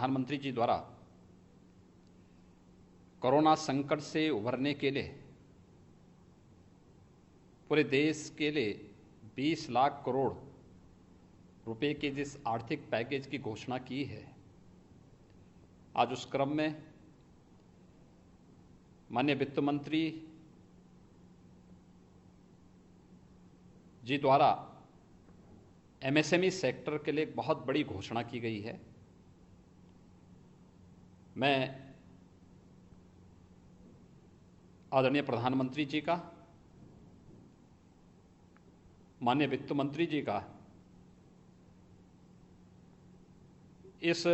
प्रधानमंत्री जी द्वारा कोरोना संकट से उभरने के लिए पूरे देश के लिए 20 लाख करोड़ रुपए के जिस आर्थिक पैकेज की घोषणा की है, आज उस क्रम में माननीय वित्त मंत्री जी द्वारा एमएसएमई सेक्टर के लिए एक बहुत बड़ी घोषणा की गई है। मैं आदरणीय प्रधानमंत्री जी का, माननीय वित्त मंत्री जी का इस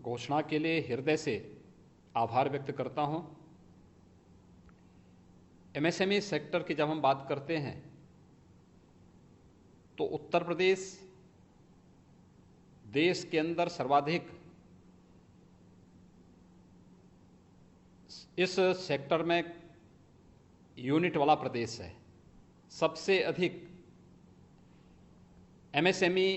घोषणा के लिए हृदय से आभार व्यक्त करता हूं। एमएसएमई सेक्टर की जब हम बात करते हैं तो उत्तर प्रदेश देश के अंदर सर्वाधिक इस सेक्टर में यूनिट वाला प्रदेश है। सबसे अधिक एमएसएमई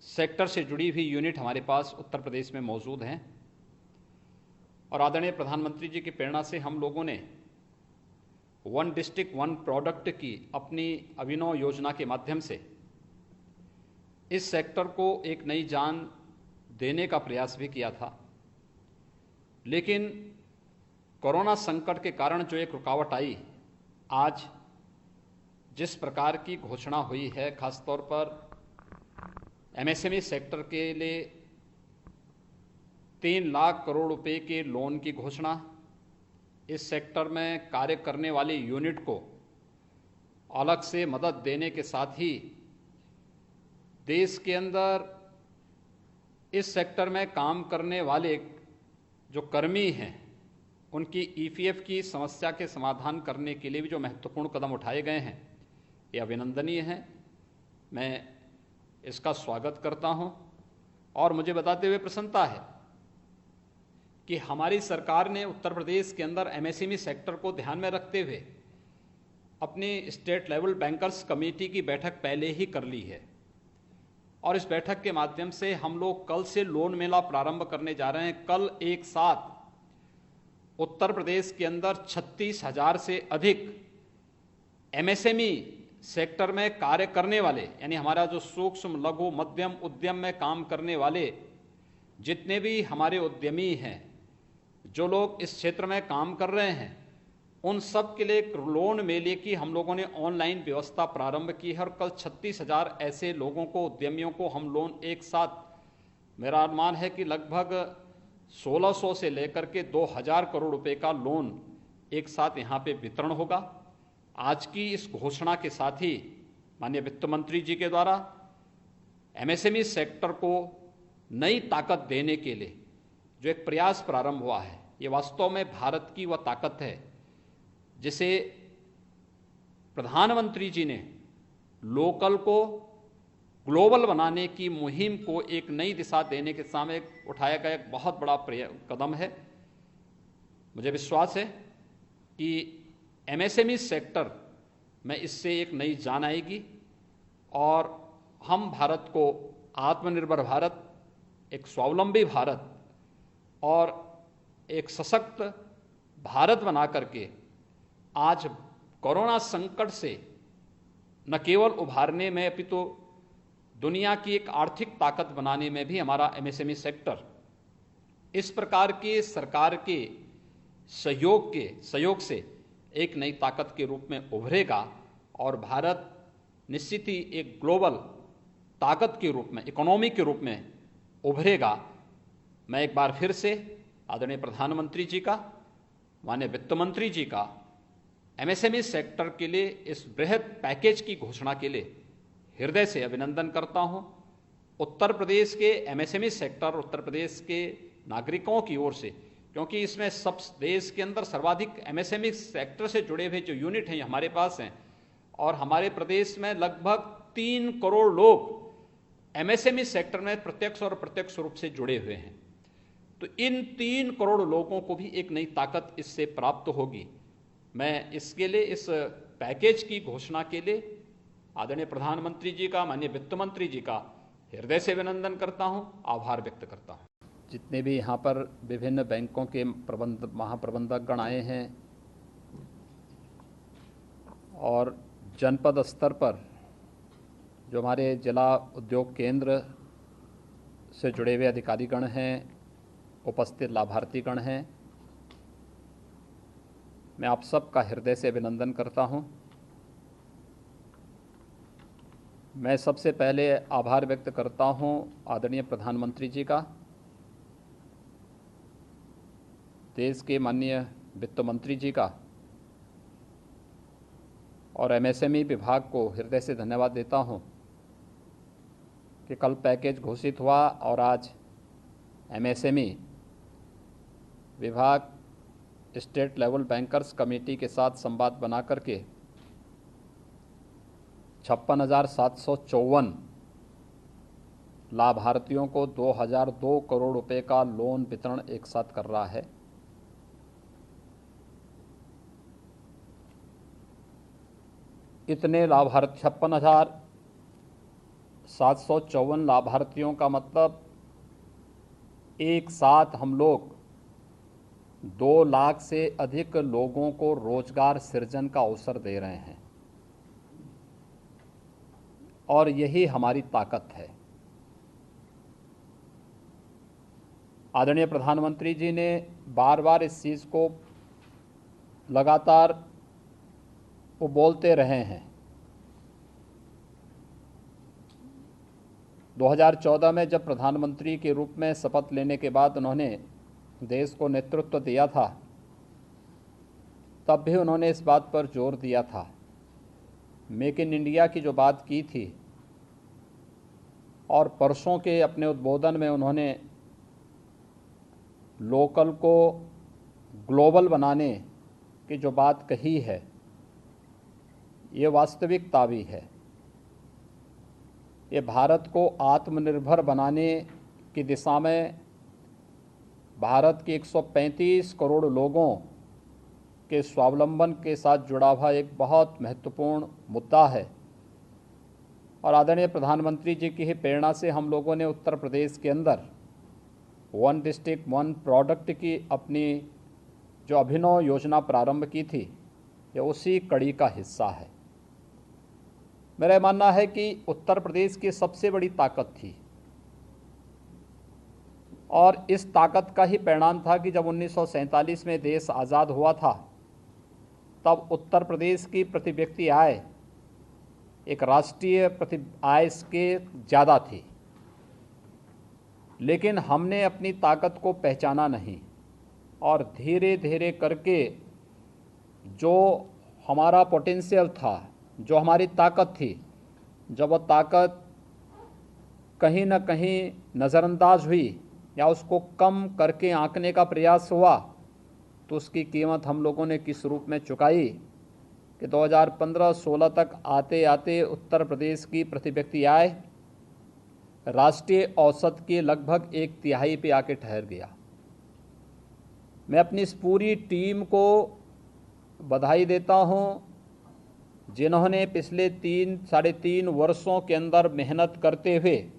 सेक्टर से जुड़ी हुई यूनिट हमारे पास उत्तर प्रदेश में मौजूद हैं और आदरणीय प्रधानमंत्री जी की प्रेरणा से हम लोगों ने वन डिस्ट्रिक्ट वन प्रोडक्ट की अपनी अभिनव योजना के माध्यम से इस सेक्टर को एक नई जान देने का प्रयास भी किया था। लेकिन कोरोना संकट के कारण जो एक रुकावट आई, आज जिस प्रकार की घोषणा हुई है, खासतौर पर एमएसएमई सेक्टर के लिए 3 लाख करोड़ रुपए के लोन की घोषणा, इस सेक्टर में कार्य करने वाली यूनिट को अलग से मदद देने के साथ ही देश के अंदर इस सेक्टर में काम करने वाले जो कर्मी हैं उनकी ईपीएफ की समस्या के समाधान करने के लिए भी जो महत्वपूर्ण कदम उठाए गए हैं, ये अभिनंदनीय हैं। मैं इसका स्वागत करता हूं और मुझे बताते हुए प्रसन्नता है कि हमारी सरकार ने उत्तर प्रदेश के अंदर एमएसएमई सेक्टर को ध्यान में रखते हुए अपनी स्टेट लेवल बैंकर्स कमेटी की बैठक पहले ही कर ली है और इस बैठक के माध्यम से हम लोग कल से लोन मेला प्रारंभ करने जा रहे हैं। कल एक साथ उत्तर प्रदेश के अंदर 36,000 से अधिक एमएसएमई सेक्टर में कार्य करने वाले, यानी हमारा जो सूक्ष्म लघु मध्यम उद्यम में काम करने वाले जितने भी हमारे उद्यमी हैं, जो लोग इस क्षेत्र में काम कर रहे हैं, उन सब के लिए एक लोन मेले की हम लोगों ने ऑनलाइन व्यवस्था प्रारंभ की है और कल 36,000 ऐसे लोगों को, उद्यमियों को हम लोन एक साथ, मेरा अनुमान है कि लगभग 1600 से लेकर के 2000 करोड़ रुपए का लोन एक साथ यहाँ पे वितरण होगा। आज की इस घोषणा के साथ ही माननीय वित्त मंत्री जी के द्वारा एमएसएमई सेक्टर को नई ताकत देने के लिए जो एक प्रयास प्रारंभ हुआ है, ये वास्तव में भारत की वह ताकत है जिसे प्रधानमंत्री जी ने लोकल को ग्लोबल बनाने की मुहिम को एक नई दिशा देने के सामने उठाया गया एक बहुत बड़ा कदम है। मुझे विश्वास है कि एमएसएमई सेक्टर में इससे एक नई जान आएगी और हम भारत को आत्मनिर्भर भारत, एक स्वावलंबी भारत और एक सशक्त भारत बना करके आज कोरोना संकट से न केवल उभारने में अपितु दुनिया की एक आर्थिक ताकत बनाने में भी हमारा एमएसएमई सेक्टर इस प्रकार के सरकार के सहयोग से एक नई ताकत के रूप में उभरेगा और भारत निश्चित ही एक ग्लोबल ताकत के रूप में, इकोनॉमी के रूप में उभरेगा। मैं एक बार फिर से आदरणीय प्रधानमंत्री जी का, माननीय वित्त मंत्री जी का एमएसएमई सेक्टर के लिए इस बृहद पैकेज की घोषणा के लिए हृदय से अभिनंदन करता हूं। उत्तर प्रदेश के एमएसएमई सेक्टर, उत्तर प्रदेश के नागरिकों की ओर से, क्योंकि इसमें सब देश के अंदर सर्वाधिक एमएसएमई सेक्टर से जुड़े हुए जो यूनिट हैं हमारे पास हैं और हमारे प्रदेश में लगभग 3 करोड़ लोग एमएसएमई सेक्टर में प्रत्यक्ष और अप्रत्यक्ष रूप से जुड़े हुए हैं। तो इन 3 करोड़ लोगों को भी एक नई ताकत इससे प्राप्त होगी। मैं इसके लिए, इस पैकेज की घोषणा के लिए आदरणीय प्रधानमंत्री जी का, माननीय वित्त मंत्री जी का हृदय से अभिनंदन करता हूं, आभार व्यक्त करता हूं। जितने भी यहाँ पर विभिन्न बैंकों के महाप्रबंधकगण आए हैं और जनपद स्तर पर जो हमारे जिला उद्योग केंद्र से जुड़े हुए अधिकारीगण हैं, उपस्थित लाभार्थीगण हैं, मैं आप सबका हृदय से अभिनंदन करता हूं। मैं सबसे पहले आभार व्यक्त करता हूं आदरणीय प्रधानमंत्री जी का, देश के माननीय वित्त मंत्री जी का और एमएसएमई विभाग को हृदय से धन्यवाद देता हूं कि कल पैकेज घोषित हुआ और आज एमएसएमई विभाग स्टेट लेवल बैंकर्स कमेटी के साथ संवाद बना करके 56,754 लाभार्थियों को 2002 करोड़ रुपए का लोन वितरण एक साथ कर रहा है। इतने लाभार्थी 56,754 लाभार्थियों का मतलब एक साथ हम लोग 2 लाख से अधिक लोगों को रोजगार सृजन का अवसर दे रहे हैं और यही हमारी ताकत है। आदरणीय प्रधानमंत्री जी ने बार बार इस चीज़ को लगातार वो बोलते रहे हैं। 2014 में जब प्रधानमंत्री के रूप में शपथ लेने के बाद उन्होंने देश को नेतृत्व दिया था, तब भी उन्होंने इस बात पर जोर दिया था। मेक इन इंडिया की जो बात की थी और परसों के अपने उद्बोधन में उन्होंने लोकल को ग्लोबल बनाने की जो बात कही है, ये वास्तविकता भी है। ये भारत को आत्मनिर्भर बनाने की दिशा में भारत के 135 करोड़ लोगों के स्वावलंबन के साथ जुड़ा हुआ एक बहुत महत्वपूर्ण मुद्दा है। और आदरणीय प्रधानमंत्री जी की ही प्रेरणा से हम लोगों ने उत्तर प्रदेश के अंदर 1 डिस्ट्रिक्ट 1 प्रोडक्ट की अपनी जो अभिनव योजना प्रारंभ की थी, ये उसी कड़ी का हिस्सा है। मेरा मानना है कि उत्तर प्रदेश की सबसे बड़ी ताकत थी और इस ताकत का ही परिणाम था कि जब 1947 में देश आज़ाद हुआ था, तब उत्तर प्रदेश की प्रति व्यक्ति आय एक राष्ट्रीय प्रति आय के ज़्यादा थी, लेकिन हमने अपनी ताकत को पहचाना नहीं और धीरे धीरे करके जो हमारा पोटेंशियल था, जो हमारी ताकत थी, जब वह ताकत कहीं न कहीं नज़रअंदाज हुई या उसको कम करके आंकने का प्रयास हुआ, तो उसकी कीमत हम लोगों ने किस रूप में चुकाई कि 2015-16 तक आते आते उत्तर प्रदेश की प्रति व्यक्ति आय राष्ट्रीय औसत के लगभग 1/3 पे आके ठहर गया। मैं अपनी इस पूरी टीम को बधाई देता हूं, जिन्होंने पिछले 3-3.5 वर्षों के अंदर मेहनत करते हुए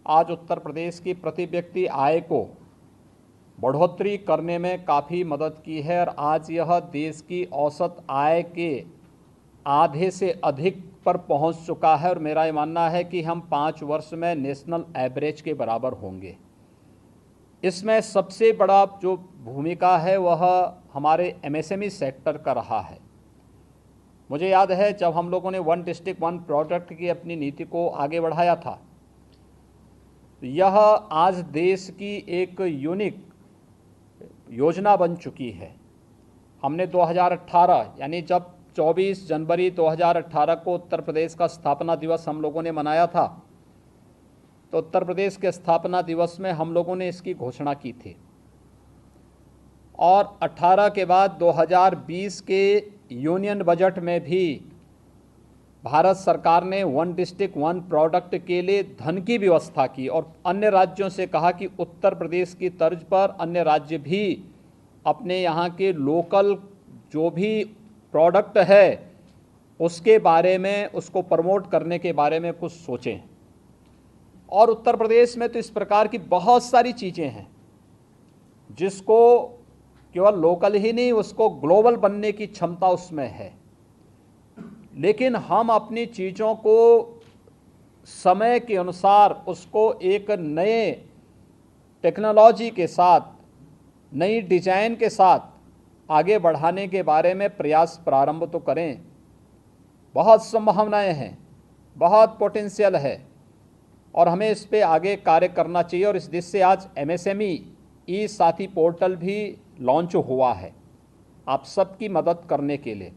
आज उत्तर प्रदेश की प्रति व्यक्ति आय को बढ़ोतरी करने में काफ़ी मदद की है और आज यह देश की औसत आय के आधे से अधिक पर पहुंच चुका है और मेरा ये मानना है कि हम 5 वर्ष में नेशनल एवरेज के बराबर होंगे। इसमें सबसे बड़ा जो भूमिका है वह हमारे एमएसएमई सेक्टर का रहा है। मुझे याद है जब हम लोगों ने 1 डिस्ट्रिक्ट 1 प्रोडक्ट की अपनी नीति को आगे बढ़ाया था, यह आज देश की एक यूनिक योजना बन चुकी है। हमने 2018 यानी जब 24 जनवरी 2018 को उत्तर प्रदेश का स्थापना दिवस हम लोगों ने मनाया था, तो उत्तर प्रदेश के स्थापना दिवस में हम लोगों ने इसकी घोषणा की थी और 18 के बाद 2020 के यूनियन बजट में भी भारत सरकार ने 1 डिस्ट्रिक्ट 1 प्रोडक्ट के लिए धन की व्यवस्था की और अन्य राज्यों से कहा कि उत्तर प्रदेश की तर्ज पर अन्य राज्य भी अपने यहाँ के लोकल जो भी प्रोडक्ट है उसके बारे में, उसको प्रमोट करने के बारे में कुछ सोचें। और उत्तर प्रदेश में तो इस प्रकार की बहुत सारी चीज़ें हैं जिसको केवल लोकल ही नहीं, उसको ग्लोबल बनने की क्षमता उसमें है। लेकिन हम अपनी चीज़ों को समय के अनुसार उसको एक नए टेक्नोलॉजी के साथ, नई डिजाइन के साथ आगे बढ़ाने के बारे में प्रयास प्रारंभ तो करें। बहुत संभावनाएं हैं, बहुत पोटेंशियल है और हमें इस पे आगे कार्य करना चाहिए। और इस दिशा से आज एमएसएमई ई साथी पोर्टल भी लॉन्च हुआ है आप सबकी मदद करने के लिए।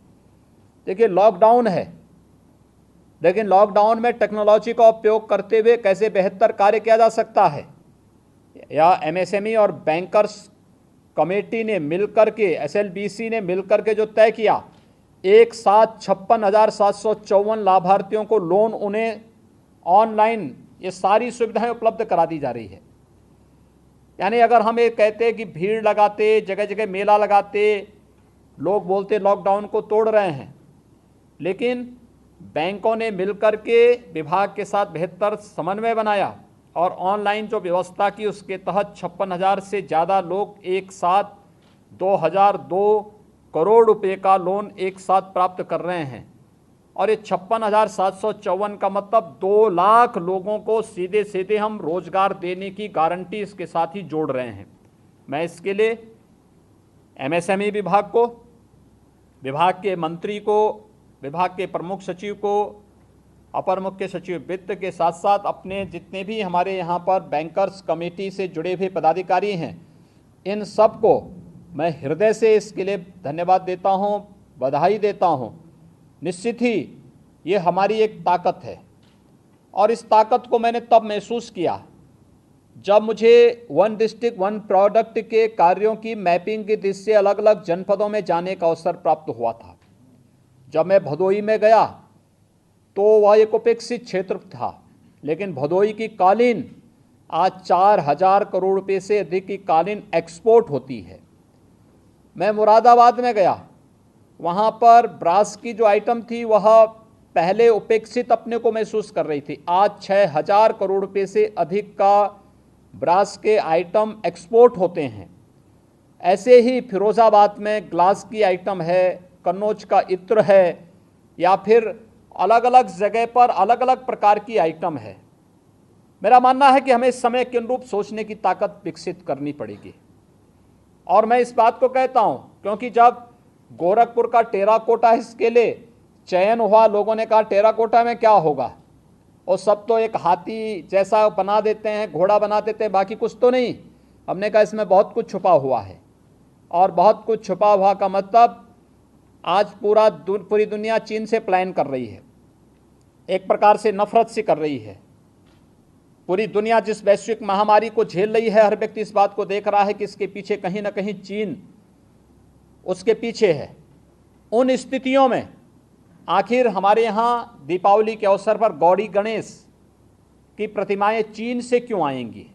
देखिए, लॉकडाउन है, लेकिन लॉकडाउन में टेक्नोलॉजी का उपयोग करते हुए कैसे बेहतर कार्य किया जा सकता है, या एमएसएमई और बैंकर्स कमेटी ने मिलकर के, एसएलबीसी ने मिलकर के जो तय किया, एक साथ 56,754 लाभार्थियों को लोन उन्हें ऑनलाइन ये सारी सुविधाएं उपलब्ध करा दी जा रही है। यानी अगर हम ये कहते कि भीड़ लगाते, जगह जगह मेला लगाते, लोग बोलते लॉकडाउन को तोड़ रहे हैं, लेकिन बैंकों ने मिलकर के विभाग के साथ बेहतर समन्वय बनाया और ऑनलाइन जो व्यवस्था की उसके तहत 56,000 से ज़्यादा लोग एक साथ 2,002 करोड़ रुपए का लोन एक साथ प्राप्त कर रहे हैं। और ये 56,754 का मतलब 2 लाख लोगों को सीधे सीधे हम रोजगार देने की गारंटी इसके साथ ही जोड़ रहे हैं। मैं इसके लिए एमएसएमई विभाग को, विभाग के मंत्री को, विभाग के प्रमुख सचिव को, अपर मुख्य सचिव वित्त के साथ साथ अपने जितने भी हमारे यहाँ पर बैंकर्स कमेटी से जुड़े हुए पदाधिकारी हैं, इन सब को मैं हृदय से इसके लिए धन्यवाद देता हूँ, बधाई देता हूँ। निश्चित ही ये हमारी एक ताकत है और इस ताकत को मैंने तब महसूस किया जब मुझे वन डिस्ट्रिक्ट वन प्रोडक्ट के कार्यों की मैपिंग की दृष्टि से अलग अलग जनपदों में जाने का अवसर प्राप्त हुआ था। जब मैं भदोई में गया तो वह एक उपेक्षित क्षेत्र था, लेकिन भदोई की कालीन आज 4,000 करोड़ रुपए से अधिक की कालीन एक्सपोर्ट होती है। मैं मुरादाबाद में गया, वहाँ पर ब्रास की जो आइटम थी वह पहले उपेक्षित अपने को महसूस कर रही थी, आज 6,000 करोड़ रुपए से अधिक का ब्रास के आइटम एक्सपोर्ट होते हैं। ऐसे ही फिरोज़ाबाद में ग्लास की आइटम है, कन्नौज का इत्र है, या फिर अलग अलग जगह पर अलग अलग प्रकार की आइटम है। मेरा मानना है कि हमें समय के अनुरूप सोचने की ताकत विकसित करनी पड़ेगी। और मैं इस बात को कहता हूँ क्योंकि जब गोरखपुर का टेराकोटा इसके लिए चयन हुआ, लोगों ने कहा टेराकोटा में क्या होगा, और सब तो एक हाथी जैसा बना देते हैं, घोड़ा बना देते हैं, बाकी कुछ तो नहीं। हमने कहा इसमें बहुत कुछ छुपा हुआ है, और बहुत कुछ छुपा हुआ का मतलब आज पूरी दुनिया चीन से प्लान कर रही है, एक प्रकार से नफरत से कर रही है। पूरी दुनिया जिस वैश्विक महामारी को झेल रही है, हर व्यक्ति इस बात को देख रहा है कि इसके पीछे कहीं ना कहीं चीन उसके पीछे है। उन स्थितियों में आखिर हमारे यहाँ दीपावली के अवसर पर गौरी गणेश की प्रतिमाएं चीन से क्यों आएंगी?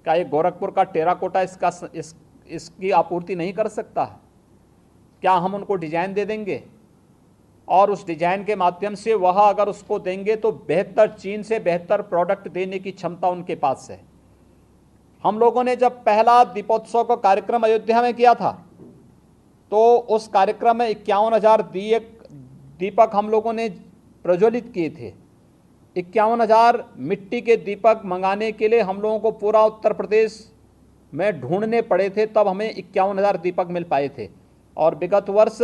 क्या ये गोरखपुर का टेराकोटा इसकी आपूर्ति नहीं कर सकता? क्या हम उनको डिजाइन दे देंगे और उस डिजाइन के माध्यम से वह अगर उसको देंगे तो बेहतर, चीन से बेहतर प्रोडक्ट देने की क्षमता उनके पास है। हम लोगों ने जब पहला दीपोत्सव का कार्यक्रम अयोध्या में किया था तो उस कार्यक्रम में 51,000 दीपक हम लोगों ने प्रज्वलित किए थे। 51,000 मिट्टी के दीपक मंगाने के लिए हम लोगों को पूरा उत्तर प्रदेश में ढूंढने पड़े थे, तब हमें 51,000 दीपक मिल पाए थे। और विगत वर्ष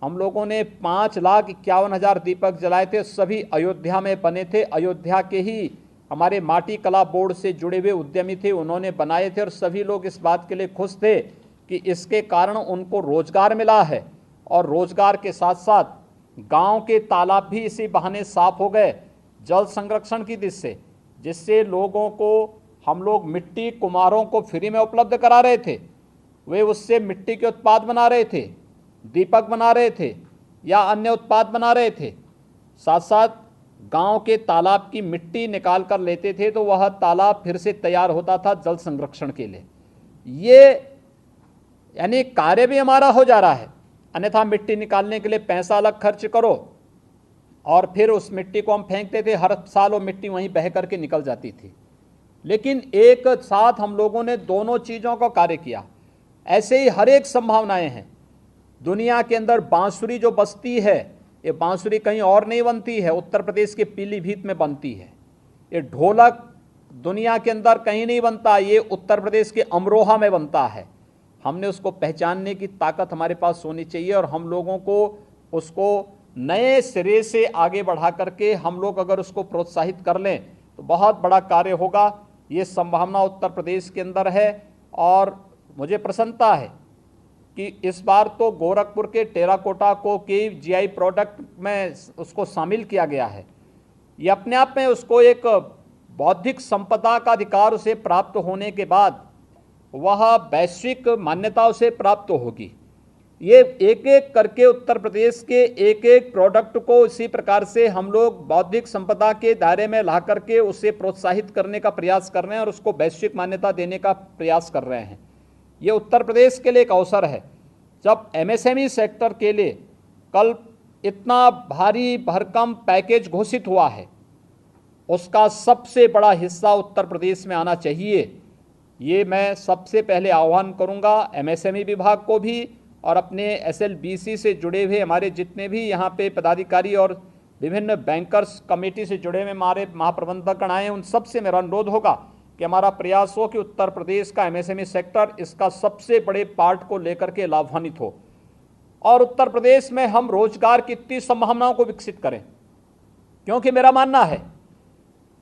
हम लोगों ने 5,51,000 दीपक जलाए थे, सभी अयोध्या में बने थे। अयोध्या के ही हमारे माटी कला बोर्ड से जुड़े हुए उद्यमी थे, उन्होंने बनाए थे, और सभी लोग इस बात के लिए खुश थे कि इसके कारण उनको रोजगार मिला है। और रोजगार के साथ साथ गांव के तालाब भी इसी बहाने साफ हो गए जल संरक्षण की दृष्टि से, जिससे लोगों को हम लोग मिट्टी कुम्हारों को फ्री में उपलब्ध करा रहे थे। वे उससे मिट्टी के उत्पाद बना रहे थे, दीपक बना रहे थे या अन्य उत्पाद बना रहे थे। साथ साथ गांव के तालाब की मिट्टी निकाल कर लेते थे तो वह तालाब फिर से तैयार होता था जल संरक्षण के लिए। ये यानी कार्य भी हमारा हो जा रहा है। अन्यथा मिट्टी निकालने के लिए पैसा अलग खर्च करो, और फिर उस मिट्टी को हम फेंकते थे, हर साल वो मिट्टी वहीं बह करके निकल जाती थी। लेकिन एक साथ हम लोगों ने दोनों चीज़ों का कार्य किया। ऐसे ही हर एक संभावनाएं हैं दुनिया के अंदर। बांसुरी जो बजती है, ये बांसुरी कहीं और नहीं बनती है, उत्तर प्रदेश के पीलीभीत में बनती है। ये ढोलक दुनिया के अंदर कहीं नहीं बनता, ये उत्तर प्रदेश के अमरोहा में बनता है। हमने उसको पहचानने की ताकत हमारे पास होनी चाहिए और हम लोगों को उसको नए सिरे से आगे बढ़ा करके हम लोग अगर उसको प्रोत्साहित कर लें तो बहुत बड़ा कार्य होगा। ये संभावना उत्तर प्रदेश के अंदर है और मुझे प्रसन्नता है कि इस बार तो गोरखपुर के टेराकोटा को के जीआई प्रोडक्ट में उसको शामिल किया गया है। ये अपने आप में उसको एक बौद्धिक संपदा का अधिकार उसे प्राप्त होने के बाद वह वैश्विक मान्यता उसे प्राप्त होगी। ये एक एक करके उत्तर प्रदेश के एक एक प्रोडक्ट को इसी प्रकार से हम लोग बौद्धिक संपदा के दायरे में ला करके उसे प्रोत्साहित करने का प्रयास कर रहे हैं और उसको वैश्विक मान्यता देने का प्रयास कर रहे हैं। ये उत्तर प्रदेश के लिए एक अवसर है। जब एमएसएमई सेक्टर के लिए कल इतना भारी भरकम पैकेज घोषित हुआ है, उसका सबसे बड़ा हिस्सा उत्तर प्रदेश में आना चाहिए। ये मैं सबसे पहले आह्वान करूंगा एमएसएमई विभाग को भी और अपने एसएलबीसी से जुड़े हुए हमारे जितने भी यहाँ पे पदाधिकारी और विभिन्न बैंकर्स कमेटी से जुड़े हुए हमारे महाप्रबंधकगण आए, उन सबसे मेरा अनुरोध होगा कि हमारा प्रयास हो कि उत्तर प्रदेश का एमएसएमई सेक्टर इसका सबसे बड़े पार्ट को लेकर के लाभान्वित हो और उत्तर प्रदेश में हम रोजगार की इतनी संभावनाओं को विकसित करें। क्योंकि मेरा मानना है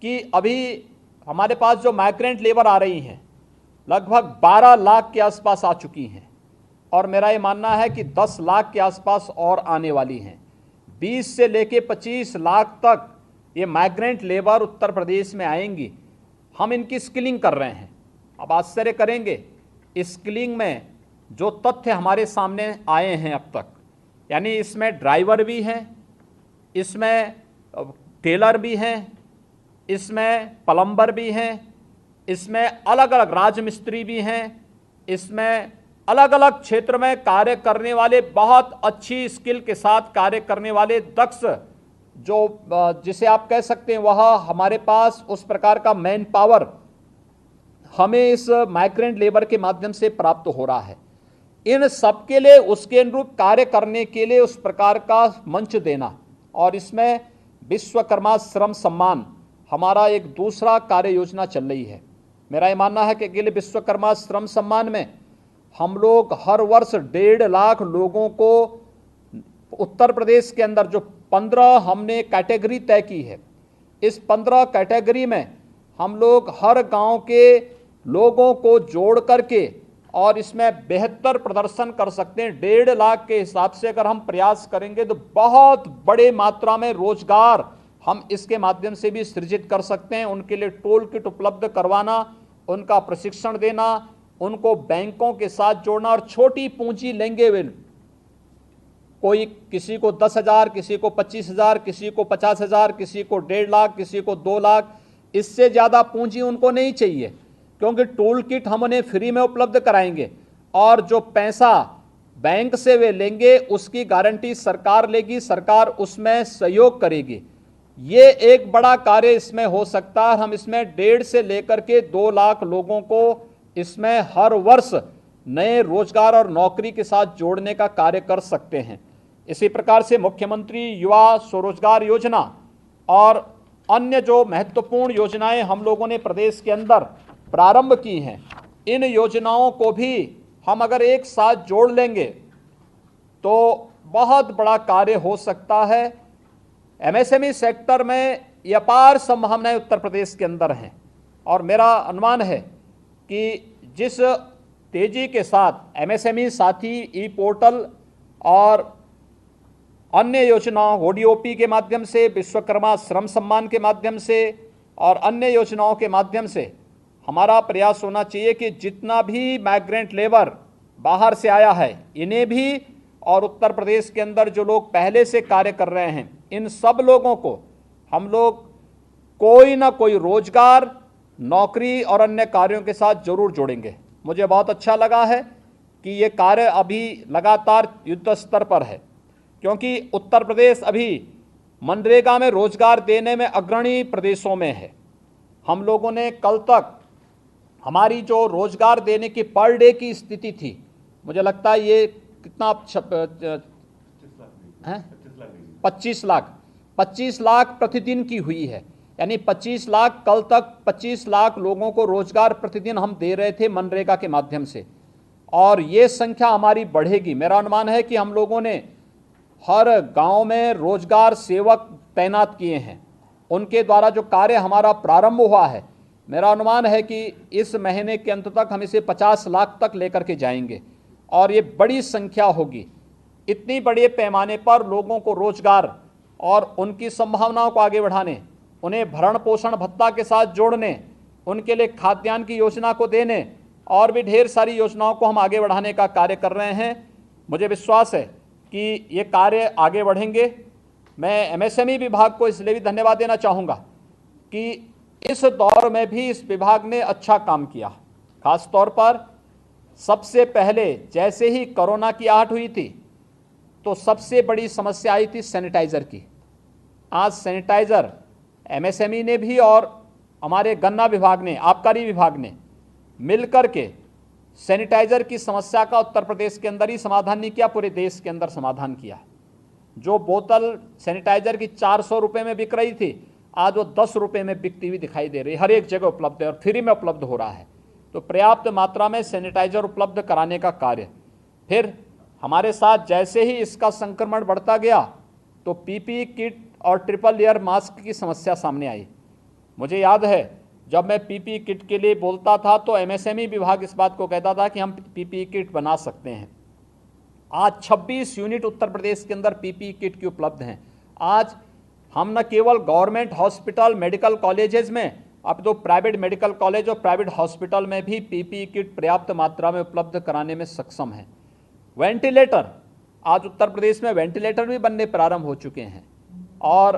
कि अभी हमारे पास जो माइग्रेंट लेबर आ रही हैं लगभग 12 लाख के आसपास आ चुकी हैं और मेरा ये मानना है कि 10 लाख के आसपास और आने वाली हैं। 20 से लेके 25 लाख तक ये माइग्रेंट लेबर उत्तर प्रदेश में आएंगी। हम इनकी स्किलिंग कर रहे हैं। अब आश्चर्य करेंगे, स्किलिंग में जो तथ्य हमारे सामने आए हैं अब तक, यानी इसमें ड्राइवर भी हैं, इसमें टेलर भी हैं, इसमें प्लम्बर भी हैं, इसमें अलग अलग राजमिस्त्री भी हैं, इसमें अलग अलग क्षेत्र में कार्य करने वाले बहुत अच्छी स्किल के साथ कार्य करने वाले दक्ष जो जिसे आप कह सकते हैं वह हमारे पास उस प्रकार का मैन पावर हमें इस माइग्रेंट लेबर के माध्यम से प्राप्त हो रहा है। इन सब के लिए उसके अनुरूप कार्य करने के लिए उस प्रकार का मंच देना और इसमें विश्वकर्मा श्रम सम्मान हमारा एक दूसरा कार्य योजना चल रही है। मेरा ये मानना है कि अकेले विश्वकर्मा श्रम सम्मान में हम लोग हर वर्ष 1.5 लाख लोगों को उत्तर प्रदेश के अंदर जो 15 हमने कैटेगरी तय की है, इस 15 कैटेगरी में हम लोग हर गांव के लोगों को जोड़ करके और इसमें बेहतर प्रदर्शन कर सकते हैं। 1.5 लाख के हिसाब से अगर हम प्रयास करेंगे तो बहुत बड़े मात्रा में रोजगार हम इसके माध्यम से भी सृजित कर सकते हैं। उनके लिए टूल किट उपलब्ध करवाना, उनका प्रशिक्षण देना, उनको बैंकों के साथ जोड़ना और छोटी पूंजी लेंगे वे, कोई किसी को 10,000, किसी को 25,000, किसी को 50,000, किसी को 1.5 लाख, किसी को 2 लाख, इससे ज़्यादा पूंजी उनको नहीं चाहिए क्योंकि टूल किट हम उन्हें फ्री में उपलब्ध कराएंगे और जो पैसा बैंक से वे लेंगे उसकी गारंटी सरकार लेगी, सरकार उसमें सहयोग करेगी। ये एक बड़ा कार्य इसमें हो सकता है। हम इसमें 1.5 से लेकर के 2 लाख लोगों को इसमें हर वर्ष नए रोजगार और नौकरी के साथ जोड़ने का कार्य कर सकते हैं। इसी प्रकार से मुख्यमंत्री युवा स्वरोजगार योजना और अन्य जो महत्वपूर्ण योजनाएं हम लोगों ने प्रदेश के अंदर प्रारंभ की हैं, इन योजनाओं को भी हम अगर एक साथ जोड़ लेंगे तो बहुत बड़ा कार्य हो सकता है। एमएसएमई सेक्टर में ये अपार संभावनाएं उत्तर प्रदेश के अंदर हैं और मेरा अनुमान है कि जिस तेजी के साथ एमएसएमई साथी ई पोर्टल और अन्य योजनाओं ओडीओपी के माध्यम से, विश्वकर्मा श्रम सम्मान के माध्यम से और अन्य योजनाओं के माध्यम से हमारा प्रयास होना चाहिए कि जितना भी माइग्रेंट लेबर बाहर से आया है इन्हें भी और उत्तर प्रदेश के अंदर जो लोग पहले से कार्य कर रहे हैं इन सब लोगों को हम लोग कोई ना कोई रोजगार, नौकरी और अन्य कार्यों के साथ जरूर जोड़ेंगे। मुझे बहुत अच्छा लगा है कि ये कार्य अभी लगातार युद्ध स्तर पर है क्योंकि उत्तर प्रदेश अभी मनरेगा में रोजगार देने में अग्रणी प्रदेशों में है। हम लोगों ने कल तक हमारी जो रोजगार देने की पर डे की स्थिति थी, मुझे लगता है ये कितना 25 लाख प्रतिदिन की हुई है। यानी 25 लाख, कल तक 25 लाख लोगों को रोजगार प्रतिदिन हम दे रहे थे मनरेगा के माध्यम से, और ये संख्या हमारी बढ़ेगी। मेरा अनुमान है कि हम लोगों ने हर गांव में रोजगार सेवक तैनात किए हैं, उनके द्वारा जो कार्य हमारा प्रारंभ हुआ है, मेरा अनुमान है कि इस महीने के अंत तक हम इसे 50 लाख तक लेकर के जाएंगे और ये बड़ी संख्या होगी। इतनी बड़े पैमाने पर लोगों को रोजगार और उनकी संभावनाओं को आगे बढ़ाने, उन्हें भरण पोषण भत्ता के साथ जोड़ने, उनके लिए खाद्यान्न की योजना को देने और भी ढेर सारी योजनाओं को हम आगे बढ़ाने का कार्य कर रहे हैं। मुझे विश्वास है कि ये कार्य आगे बढ़ेंगे। मैं एमएसएमई विभाग को इसलिए भी धन्यवाद देना चाहूँगा कि इस दौर में भी इस विभाग ने अच्छा काम किया। खास तौर पर सबसे पहले जैसे ही कोरोना की आहट हुई थी तो सबसे बड़ी समस्या आई थी सैनिटाइज़र की। आज सैनिटाइज़र एमएसएमई ने भी और हमारे गन्ना विभाग ने, आबकारी विभाग ने मिलकर के सैनिटाइज़र की समस्या का उत्तर प्रदेश के अंदर ही समाधान नहीं किया, पूरे देश के अंदर समाधान किया। जो बोतल सैनिटाइज़र की 400 रुपये में बिक रही थी, आज वो 10 रुपये में बिकती हुई दिखाई दे रही है। हर एक जगह उपलब्ध है और फ्री में उपलब्ध हो रहा है। तो पर्याप्त मात्रा में सैनिटाइज़र उपलब्ध कराने का कार्य। फिर हमारे साथ जैसे ही इसका संक्रमण बढ़ता गया तो पीपीई किट और ट्रिपल लेयर मास्क की समस्या सामने आई। मुझे याद है जब मैं पीपीई किट के लिए बोलता था तो एमएसएमई विभाग इस बात को कहता था कि हम पीपीई किट बना सकते हैं। आज 26 यूनिट उत्तर प्रदेश के अंदर पीपीई किट की उपलब्ध हैं। आज हम न केवल गवर्नमेंट हॉस्पिटल, मेडिकल कॉलेजेस में, अब तो प्राइवेट मेडिकल कॉलेज और प्राइवेट हॉस्पिटल में भी पीपीई किट पर्याप्त मात्रा में उपलब्ध कराने में सक्षम है। वेंटिलेटर, आज उत्तर प्रदेश में वेंटिलेटर भी बनने प्रारंभ हो चुके हैं और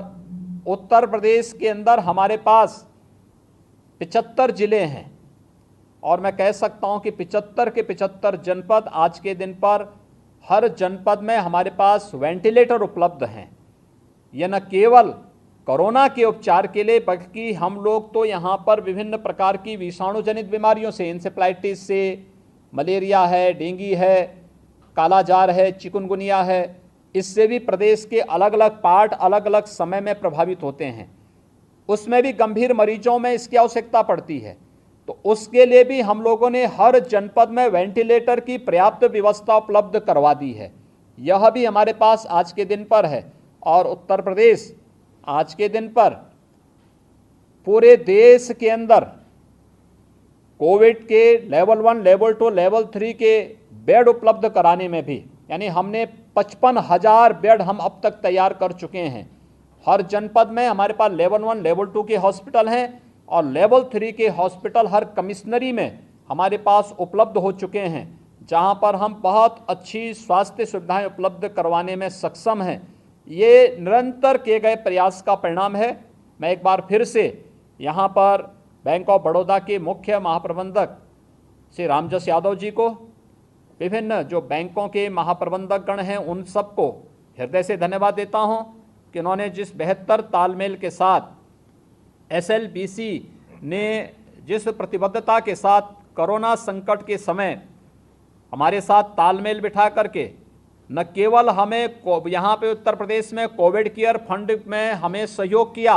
उत्तर प्रदेश के अंदर हमारे पास 75 जिले हैं और मैं कह सकता हूं कि 75 के 75 जनपद आज के दिन पर हर जनपद में हमारे पास वेंटिलेटर उपलब्ध हैं। यह न केवल कोरोना के उपचार के लिए बल्कि हम लोग तो यहाँ पर विभिन्न प्रकार की विषाणु जनित बीमारियों से, इंसेफ्लाइटिस से, मलेरिया है, डेंगू है, कालाजार है, चिकुनगुनिया है, इससे भी प्रदेश के अलग अलग पार्ट अलग अलग समय में प्रभावित होते हैं। उसमें भी गंभीर मरीजों में इसकी आवश्यकता पड़ती है। तो उसके लिए भी हम लोगों ने हर जनपद में वेंटिलेटर की पर्याप्त व्यवस्था उपलब्ध करवा दी है। यह भी हमारे पास आज के दिन पर है और उत्तर प्रदेश आज के दिन पर पूरे देश के अंदर कोविड के लेवल 1, लेवल 2, लेवल 3 के बेड उपलब्ध कराने में भी, यानी हमने 55,000 बेड हम अब तक तैयार कर चुके हैं। हर जनपद में हमारे पास लेवल 1, लेवल 2 के हॉस्पिटल हैं और लेवल 3 के हॉस्पिटल हर कमिश्नरी में हमारे पास उपलब्ध हो चुके हैं, जहां पर हम बहुत अच्छी स्वास्थ्य सुविधाएं उपलब्ध करवाने में सक्षम हैं। ये निरंतर किए गए प्रयास का परिणाम है। मैं एक बार फिर से यहाँ पर बैंक ऑफ बड़ौदा के मुख्य महाप्रबंधक श्री रामजस यादव जी को, विभिन्न जो बैंकों के महाप्रबंधक गण हैं उन सबको हृदय से धन्यवाद देता हूं कि उन्होंने जिस बेहतर तालमेल के साथ एसएलबीसी ने जिस प्रतिबद्धता के साथ कोरोना संकट के समय हमारे साथ तालमेल बिठा करके न केवल हमें यहाँ पे उत्तर प्रदेश में कोविड केयर फंड में हमें सहयोग किया,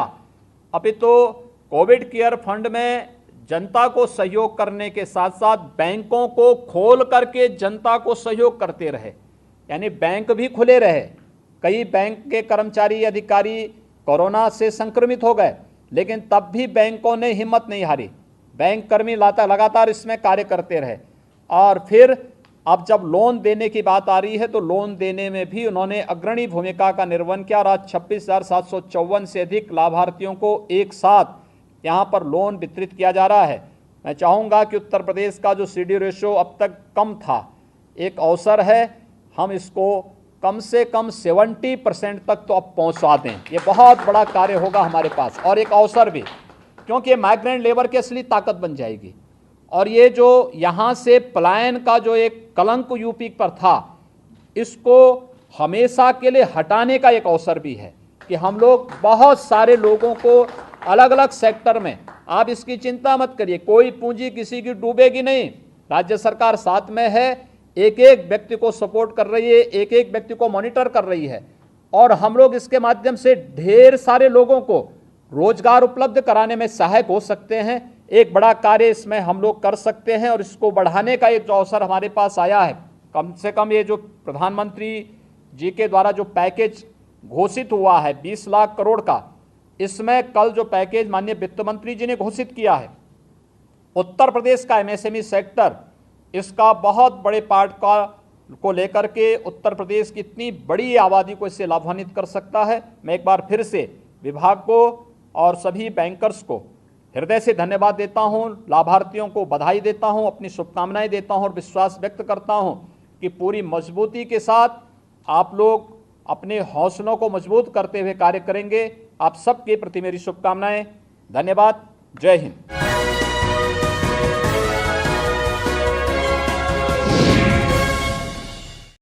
अपितु कोविड केयर फंड में जनता को सहयोग करने के साथ साथ बैंकों को खोल करके जनता को सहयोग करते रहे। यानी बैंक भी खुले रहे। कई बैंक के कर्मचारी अधिकारी कोरोना से संक्रमित हो गए, लेकिन तब भी बैंकों ने हिम्मत नहीं हारी। बैंक कर्मी लगातार इसमें कार्य करते रहे। और फिर अब जब लोन देने की बात आ रही है तो लोन देने में भी उन्होंने अग्रणी भूमिका का निर्वहन किया और आज 26,754 से अधिक लाभार्थियों को एक साथ यहाँ पर लोन वितरित किया जा रहा है। मैं चाहूँगा कि उत्तर प्रदेश का जो सीडी रेशो अब तक कम था, एक अवसर है हम इसको कम से कम 70% तक तो अब पहुँचा दें। ये बहुत बड़ा कार्य होगा हमारे पास और एक अवसर भी, क्योंकि ये माइग्रेंट लेबर की असली ताकत बन जाएगी। और ये जो यहाँ से पलायन का जो एक कलंक यूपी पर था, इसको हमेशा के लिए हटाने का एक अवसर भी है। कि हम लोग बहुत सारे लोगों को अलग अलग सेक्टर में, आप इसकी चिंता मत करिए, कोई पूंजी किसी की डूबेगी नहीं। राज्य सरकार साथ में है, एक एक व्यक्ति को सपोर्ट कर रही है, एक एक व्यक्ति को मॉनिटर कर रही है, और हम लोग इसके माध्यम से ढेर सारे लोगों को रोजगार उपलब्ध कराने में सहायक हो सकते हैं। एक बड़ा कार्य इसमें हम लोग कर सकते हैं और इसको बढ़ाने का एक जो अवसर हमारे पास आया है, कम से कम ये जो प्रधानमंत्री जी के द्वारा जो पैकेज घोषित हुआ है 20 लाख करोड़ का, इसमें कल जो पैकेज माननीय वित्त मंत्री जी ने घोषित किया है, उत्तर प्रदेश का एमएसएमई सेक्टर इसका बहुत बड़े पार्ट को लेकर के उत्तर प्रदेश की इतनी बड़ी आबादी को इससे लाभान्वित कर सकता है। मैं एक बार फिर से विभाग को और सभी बैंकर्स को हृदय से धन्यवाद देता हूं, लाभार्थियों को बधाई देता हूं, अपनी शुभकामनाएं देता हूं और विश्वास व्यक्त करता हूं कि पूरी मजबूती के साथ आप लोग अपने हौसलों को मजबूत करते हुए कार्य करेंगे। आप सबके प्रति मेरी शुभकामनाएं। धन्यवाद। जय हिंद।